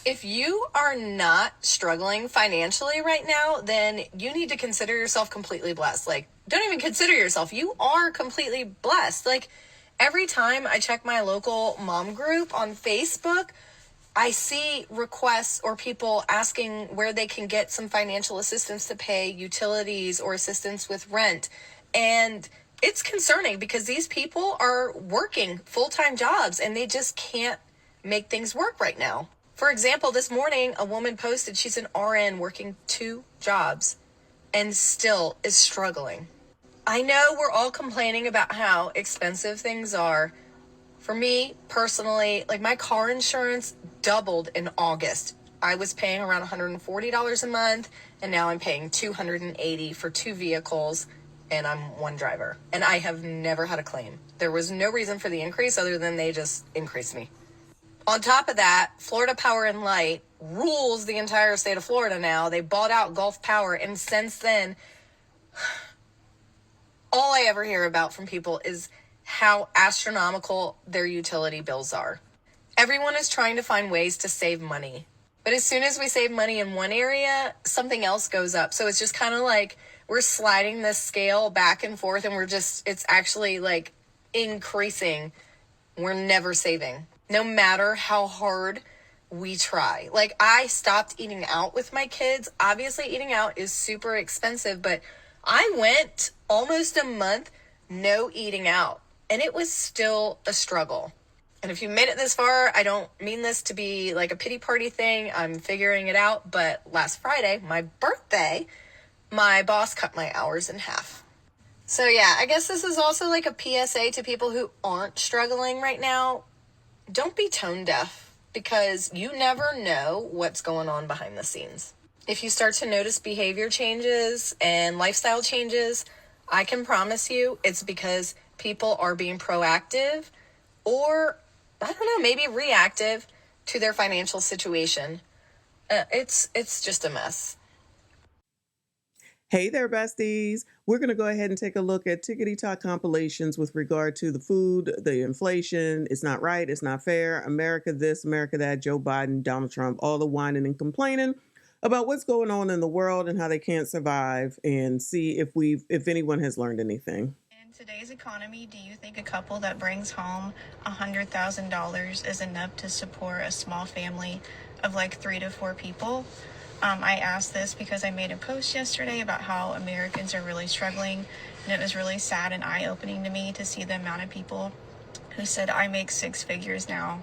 If you are not struggling financially right now, then you need to consider yourself completely blessed. Like, don't even consider yourself. You are completely blessed. Like, every time I check my local mom group on Facebook, I see requests or people asking where they can get some financial assistance to pay utilities or assistance with rent. And it's concerning because these people are working full-time jobs and they just can't make things work right now. For example, this morning, a woman posted she's an RN working 2 jobs and still is struggling. I know we're all complaining about how expensive things are. For me, personally, like my car insurance doubled in August. I was paying around $140 a month, and now I'm paying $280 for 2 vehicles, and I'm one driver. And I have never had a claim. There was no reason for the increase other than they just increased me. On top of that, Florida Power and Light rules the entire state of Florida now. They bought out Gulf Power, and since then, all I ever hear about from people is how astronomical their utility bills are. Everyone is trying to find ways to save money. But as soon as we save money in one area, something else goes up. So it's just kind of like we're sliding this scale back and forth and it's actually like increasing. We're never saving, no matter how hard we try. Like, I stopped eating out with my kids. Obviously, eating out is super expensive, but I went almost a month no eating out, and it was still a struggle. And if you made it this far, I don't mean this to be like a pity party thing. I'm figuring it out. But last Friday, my birthday, my boss cut my hours in half. So yeah, I guess this is also like a PSA to people who aren't struggling right now. Don't be tone deaf, because you never know what's going on behind the scenes. If you start to notice behavior changes and lifestyle changes, I can promise you it's because people are being proactive or, I don't know, maybe reactive to their financial situation. It's just a mess. Hey there, besties. We're going to go ahead and take a look at Tik-Tok compilations with regard to the food, the inflation. It's not right. It's not fair. America this, America that, Joe Biden, Donald Trump, all the whining and complaining about what's going on in the world and how they can't survive, and see if anyone has learned anything. In today's economy, do you think a couple that brings home $100,000 is enough to support a small family of like 3 to 4 people? I asked this because I made a post yesterday about how Americans are really struggling, and it was really sad and eye-opening to me to see the amount of people who said, I make 6 figures now,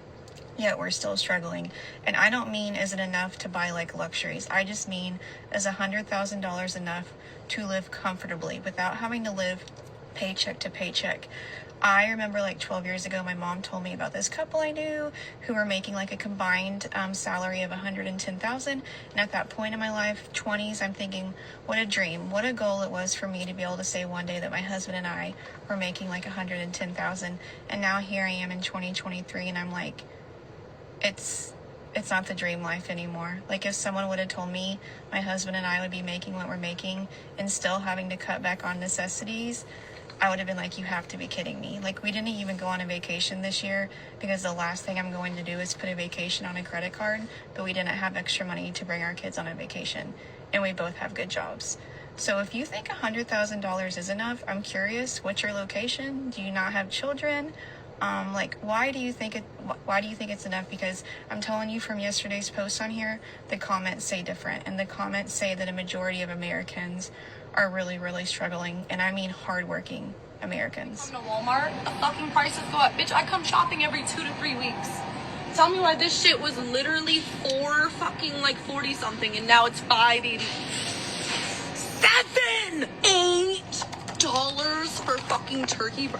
yet we're still struggling. And I don't mean is it enough to buy like luxuries. I just mean, is $100,000 enough to live comfortably without having to live paycheck to paycheck? I remember like 12 years ago, my mom told me about this couple I knew who were making like a combined salary of $110,000. And at that point in my life, 20s, I'm thinking, what a dream, what a goal it was for me to be able to say one day that my husband and I were making like $110,000. And now here I am in 2023, and I'm like, it's not the dream life anymore. Like, if someone would have told me my husband and I would be making what we're making and still having to cut back on necessities, I would have been like, you have to be kidding me. Like, we didn't even go on a vacation this year because the last thing I'm going to do is put a vacation on a credit card, but we didn't have extra money to bring our kids on a vacation, and we both have good jobs. So if you think $100,000 is enough, I'm curious, what's your location? Do you not have children? Why do you think it's enough? Because I'm telling you, from yesterday's post on here, the comments say different, and the comments say that a majority of Americans are really, really struggling, and I mean hardworking Americans. Come to Walmart, the fucking prices go up. Bitch, I come shopping every 2 to 3 weeks. Tell me why this shit was literally $40 something, and now it's $5.80. $8 for fucking turkey.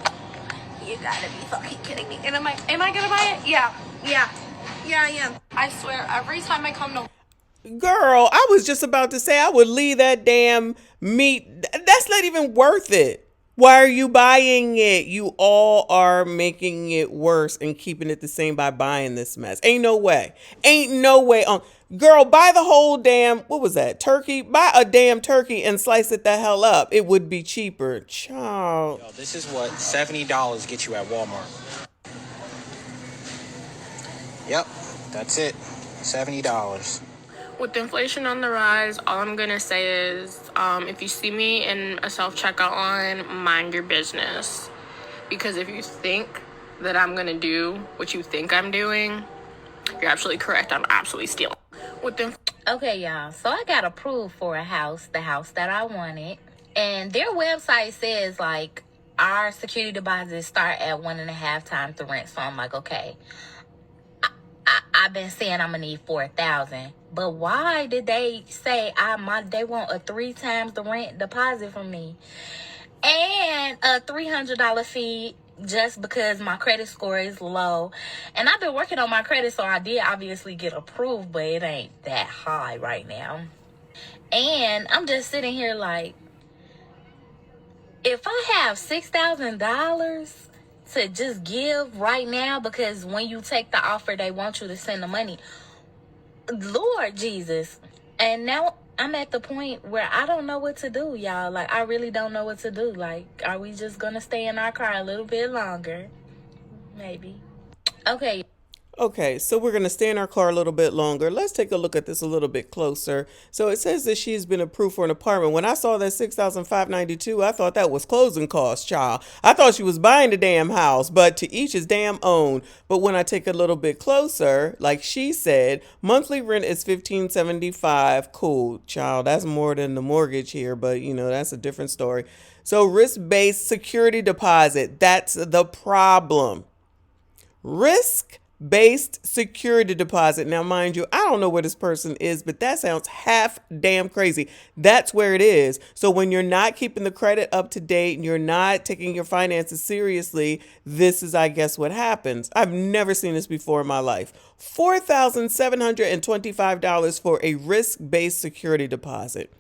You gotta be fucking kidding me. And am I gonna buy it? Yeah, I am. I swear, every time I come to... Girl, I was just about to say I would leave that damn meat. That's not even worth it. Why are you buying it? You all are making it worse and keeping it the same by buying this mess. Ain't no way. Girl, buy the whole damn, what was that, turkey? Buy a damn turkey and slice it the hell up. It would be cheaper. Child. Yo, this is what $70 gets you at Walmart. Yep, that's it. $70. With inflation on the rise, all I'm going to say is if you see me in a self-checkout line, mind your business. Because if you think that I'm going to do what you think I'm doing, you're absolutely correct. I'm absolutely stealing. Okay, y'all. So I got approved for a house, the house that I wanted. And their website says, like, our security deposits start at 1.5 times the rent. So I'm like, okay. I've been saying I'm gonna need $4,000, but why did they say they want a 3 times the rent deposit from me and a $300 fee just because my credit score is low? And I've been working on my credit, so I did obviously get approved, but it ain't that high right now. And I'm just sitting here like, if I have $6,000 to just give right now, because when you take the offer, they want you to send the money. Lord Jesus. And now I'm at the point where I don't know what to do, y'all. Like, I really don't know what to do. Like, are we just going to stay in our car a little bit longer? Maybe. Okay, so we're going to stay in our car a little bit longer. Let's take a look at this a little bit closer. So it says that she's been approved for an apartment. When I saw that $6,592, I thought that was closing costs, child. I thought she was buying the damn house, but to each his damn own. But when I take a little bit closer, like she said, monthly rent is $1,575. Cool, child. That's more than the mortgage here, but that's a different story. So risk-based security deposit, that's the problem. Risk-based security deposit. Now, mind you, I don't know where this person is, but that sounds half damn crazy. That's where it is. So when you're not keeping the credit up to date and you're not taking your finances seriously, this is, I guess, what happens. I've never seen this before in my life. $4,725 for a risk-based security deposit.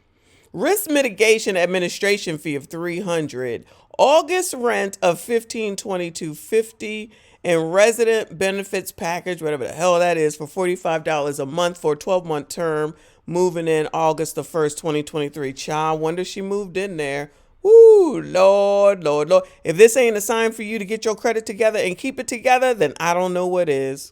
Risk mitigation administration fee of $300. August rent of $1,522.50. And resident benefits package, whatever the hell that is, for $45 a month for a 12-month term, moving in August the 1st, 2023. Child, wonder she moved in there. Woo, Lord, Lord, Lord. If this ain't a sign for you to get your credit together and keep it together, then I don't know what is.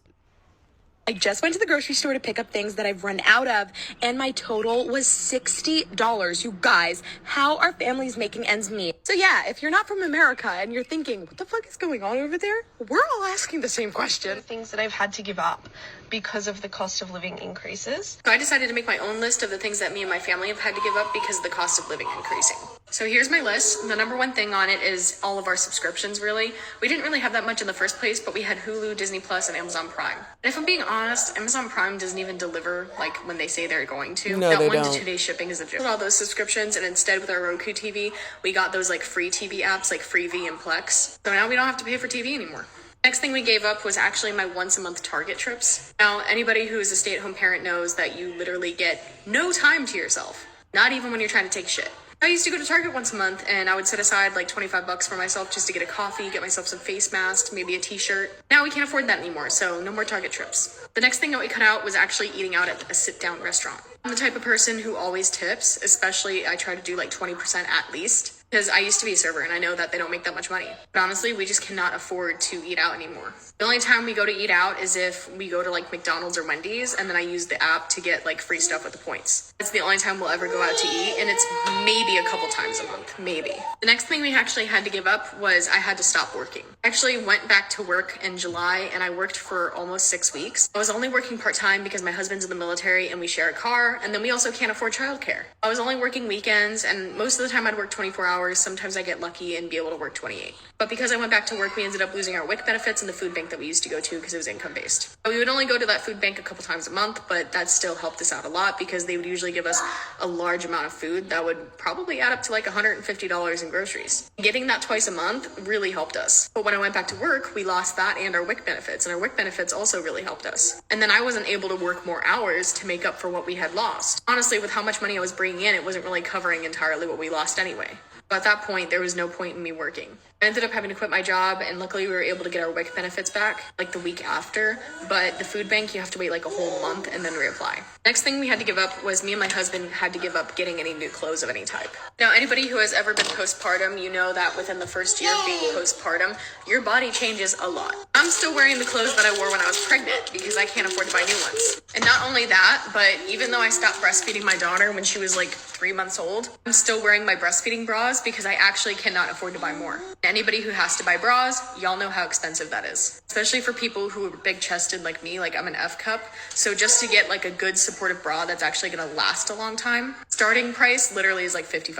I just went to the grocery store to pick up things that I've run out of, and my total was $60. You guys, how are families making ends meet? So yeah, if you're not from America and you're thinking, what the fuck is going on over there? We're all asking the same question. Things that I've had to give up because of the cost of living increases. So I decided to make my own list of the things that me and my family have had to give up because of the cost of living increasing. So here's my list. The number one thing on it is all of our subscriptions, really. We didn't really have that much in the first place, but we had Hulu, Disney Plus, and Amazon Prime. And if I'm being honest, Amazon Prime doesn't even deliver like when they say they're going to. No, that they 1 don't. to 2 day shipping is a joke. All those subscriptions, and instead with our Roku TV, we got those like free TV apps like Freevee and Plex. So now we don't have to pay for TV anymore. Next thing we gave up was actually my once a month Target trips. Now, anybody who is a stay-at-home parent knows that you literally get no time to yourself, not even when you're trying to take shit. I used to go to Target once a month, and I would set aside like $25 for myself just to get a coffee, get myself some face masks, maybe a t-shirt. Now we can't afford that anymore, so no more Target trips. The next thing that we cut out was actually eating out at a sit-down restaurant. I'm the type of person who always tips, especially I try to do like 20% at least. Because I used to be a server and I know that they don't make that much money. But honestly, we just cannot afford to eat out anymore. The only time we go to eat out is if we go to like McDonald's or Wendy's and then I use the app to get like free stuff with the points. That's the only time we'll ever go out to eat, and it's maybe a couple times a month, maybe. The next thing we actually had to give up was I had to stop working. I actually went back to work in July and I worked for almost 6 weeks. I was only working part-time because my husband's in the military and we share a car, and then we also can't afford childcare. I was only working weekends, and most of the time I'd work 24 hours. Sometimes I get lucky and be able to work 28. But because I went back to work, we ended up losing our WIC benefits and the food bank that we used to go to because it was income-based. We would only go to that food bank a couple times a month, but that still helped us out a lot because they would usually give us a large amount of food that would probably add up to like $150 in groceries. Getting that twice a month really helped us. But when I went back to work, we lost that and our WIC benefits, and our WIC benefits also really helped us. And then I wasn't able to work more hours to make up for what we had lost. Honestly, with how much money I was bringing in, it wasn't really covering entirely what we lost anyway. But at that point, there was no point in me working. I ended up having to quit my job, and luckily we were able to get our WIC benefits back like the week after, but the food bank, you have to wait like a whole month and then reapply. Next thing we had to give up was me and my husband had to give up getting any new clothes of any type. Now, anybody who has ever been postpartum, you know that within the first year of being postpartum, your body changes a lot. I'm still wearing the clothes that I wore when I was pregnant because I can't afford to buy new ones. And not only that, but even though I stopped breastfeeding my daughter when she was like 3 months old, I'm still wearing my breastfeeding bras because I actually cannot afford to buy more. Anybody who has to buy bras, y'all know how expensive that is. Especially for people who are big chested like me, like I'm an F cup. So just to get like a good supportive bra that's actually gonna last a long time, starting price literally is like $55.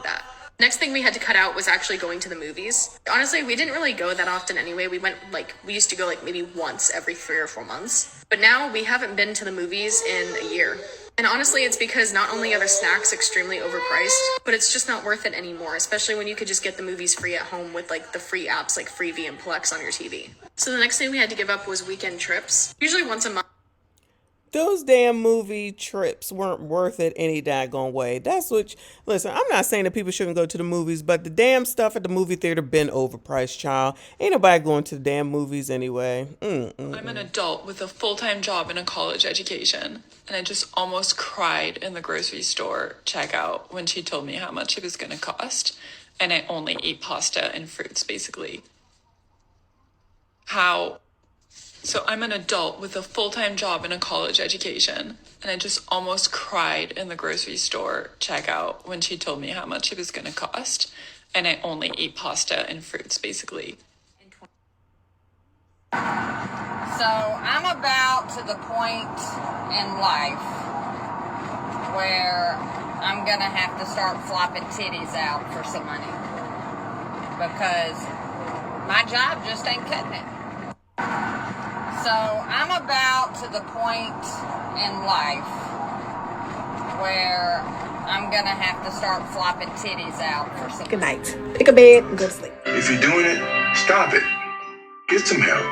That. Next thing we had to cut out was actually going to the movies. Honestly, we didn't really go that often anyway. We used to go like maybe once every 3 or 4 months. But now we haven't been to the movies in a year. And honestly, it's because not only are the snacks extremely overpriced, but it's just not worth it anymore, especially when you could just get the movies free at home with like the free apps like Freevee and Plex on your TV. So the next thing we had to give up was weekend trips, usually once a month. Those damn movie trips weren't worth it any daggone way. Listen, I'm not saying that people shouldn't go to the movies, but the damn stuff at the movie theater been overpriced, child. Ain't nobody going to the damn movies anyway. I'm an adult with a full-time job and a college education, and I just almost cried in the grocery store checkout when she told me how much it was going to cost, and I only eat pasta and fruits, basically. So I'm an adult with a full-time job and a college education, and I just almost cried in the grocery store checkout when she told me how much it was going to cost, and I only eat pasta and fruits, basically. So I'm about to the point in life where I'm going to have to start flopping titties out for some money because my job just ain't cutting it. So I'm about to the point in life where I'm going to have to start flopping titties out for some money. Good night. Pick a bed and go to sleep. If you're doing it, stop it. Get some help.